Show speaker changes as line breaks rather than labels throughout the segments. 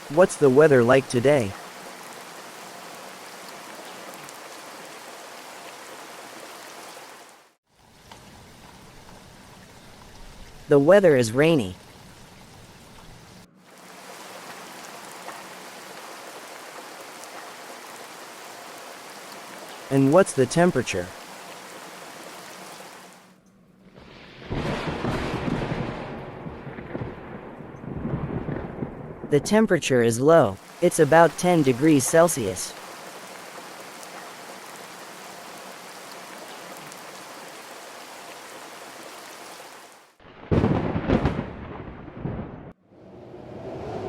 What's the weather like today? The weather is rainy. And what's the temperature? The temperature is low. It's about 10 degrees Celsius.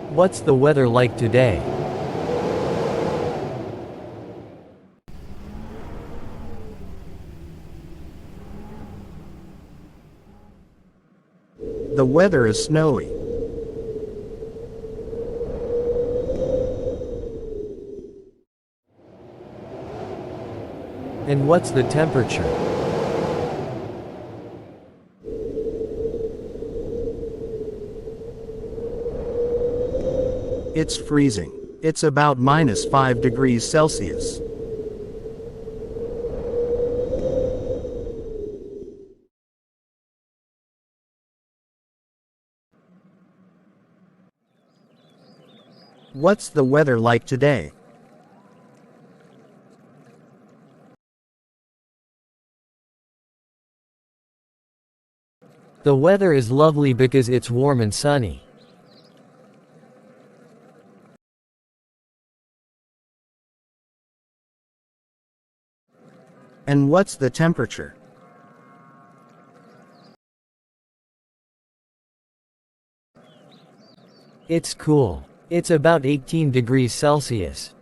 What's the weather like today?
The weather is snowy.
And what's the temperature?
It's freezing. It's about -5 degrees Celsius. What's the weather like today?
The weather is lovely because it's warm and sunny.
And what's the temperature?
It's cool. It's about 18 degrees Celsius.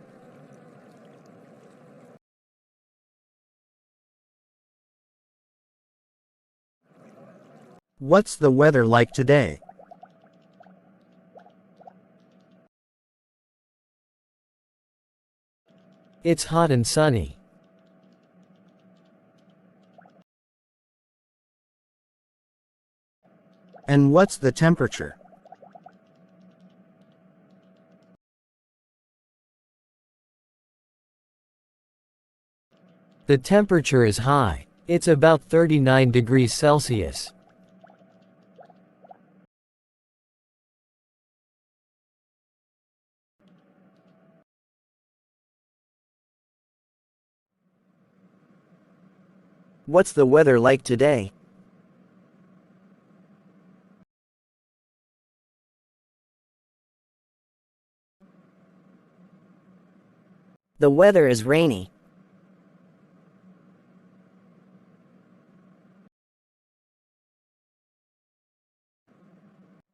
What's the weather like today?
It's hot and sunny.
And what's the temperature?
The temperature is high. It's about 39 degrees Celsius.
What's the weather like today? The weather is rainy.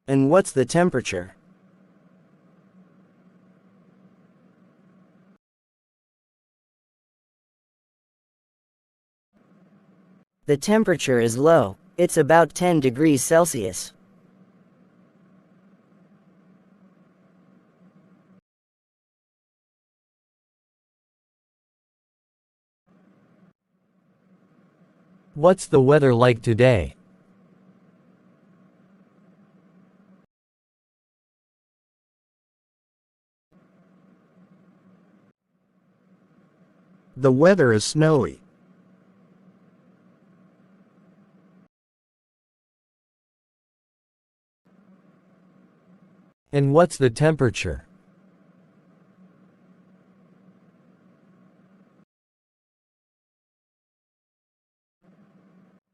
And what's the temperature? The temperature is low. It's about 10 degrees Celsius.
What's the weather like today?
The weather is snowy.
And what's the temperature?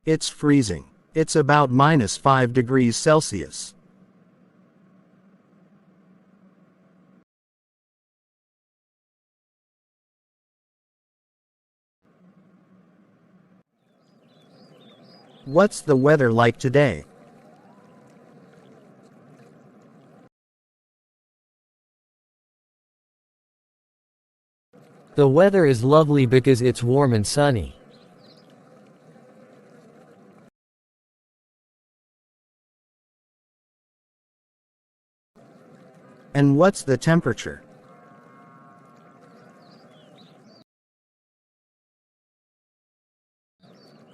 It's freezing. It's about -5 degrees Celsius. What's the weather like today?
The weather is lovely because it's warm and sunny.
And what's the temperature?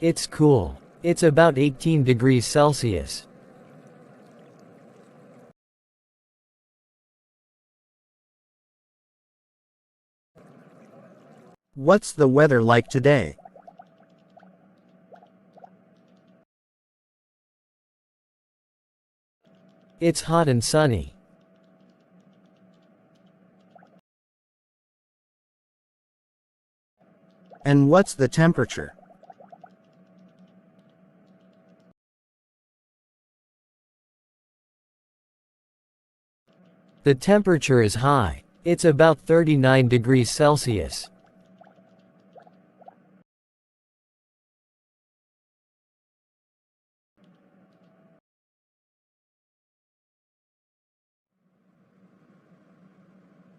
It's cool. It's about 18 degrees Celsius.
What's the weather like today?
It's hot and sunny.
And what's the temperature?
The temperature is high. It's about 39 degrees Celsius.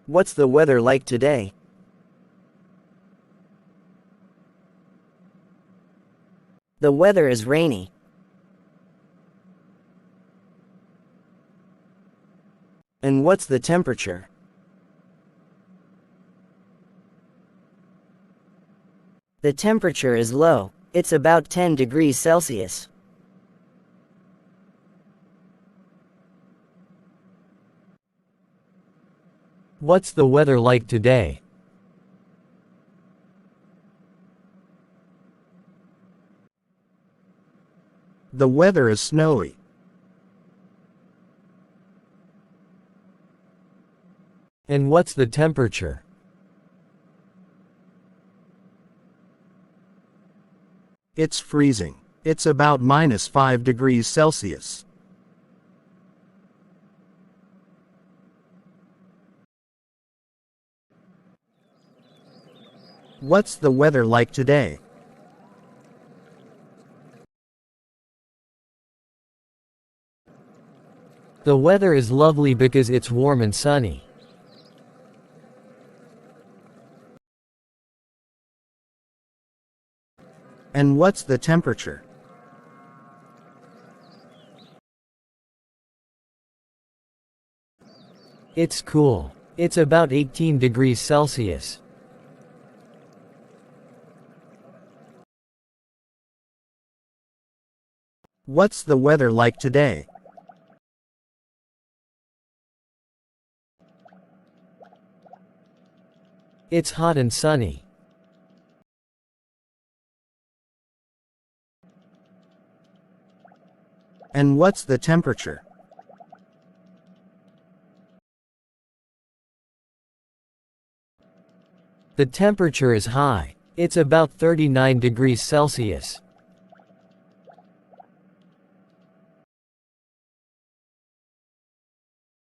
What's the weather like today? The weather is rainy. And what's the temperature? The temperature is low. It's about 10 degrees Celsius.
What's the weather like today?
The weather is snowy.
And what's the temperature?
It's freezing. It's about -5 degrees Celsius. What's the weather like today?
The weather is lovely because it's warm and sunny.
And what's the temperature?
It's cool. It's about 18 degrees Celsius.
What's the weather like today?
It's hot and sunny.
And what's the temperature?
The temperature is high. It's about 39 degrees Celsius.